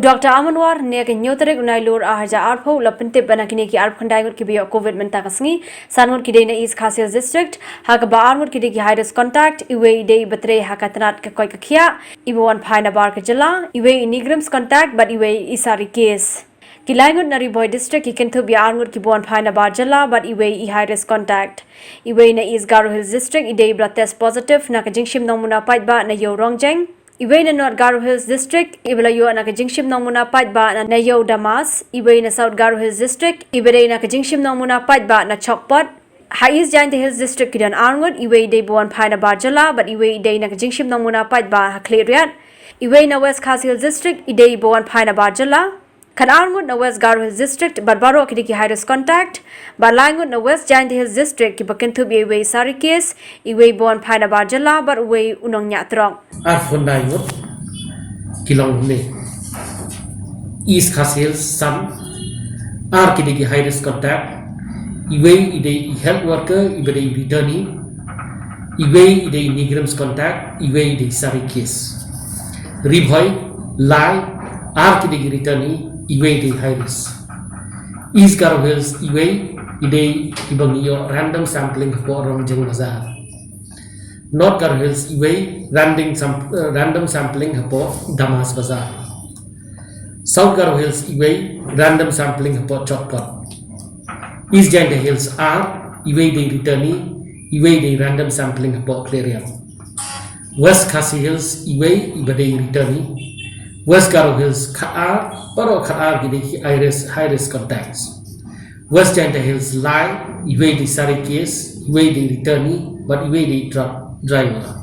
Dr. Amanwar ne ke nyotere unai lor ahaja arpho lapente banakine ki arphandai ngot ki biyo COVID menta kasngi sanwar ki dei East Khasis district hak ba armut ki ki high risk contact iwe dei batre hakatnat ka koi kakhia iwe wan phaina bar ka jala iwe inigrams contact but iwe isari case Kilangut nari boy district ikentu bi arngut ki bon phaina bar jala but iwe I high risk contact iwe na East Garo Hills district ide blood test positive na ka jingshim namuna pait ba na yo rongjeng Iwe na North Garo Hills district ibla yo na ka jingshim namuna pait ba na yo damas iwe na South Garo Hills district ibe na ka jingshim namuna pait ba na chokpot High East Giant Hills district kidan arngut iwe de bon phaina bar jala but iwe de na ka jingshim namuna pait ba hakleriat iwe na West Khasi Hills district ide bon phaina bar jala Kan arngut na West Garo Hills district barbaro ki high risk contact ba langut na West Giant Hills district ki bakentu bi iwe sari case iwe bon phaina bar jala but iwe unong nya trong Arfundai ngot kilong ne East Khasi Hills sam ar ki high risk contact iwe ide health worker ibe returnee iwe ide migrants contact iwe ide sari case ribhoi lai ar ki returnee iwe ide high risk East Garo Hills iwe ide ibang yo random sampling po rong jeng bazar North Garo Hills iwe random sampling po Damas Bazar South Garo Hills iwe random sampling po Chokpot East Giant Hills are iwe de returnee iwe de random sampling po Clarion West Khasi Hills iwe de returnee West Garo Hills Ka'ar paro Ka'ar gide high risk contacts West Giant Hills lie iwe de sari case iwe de returnee but iwe de truck driver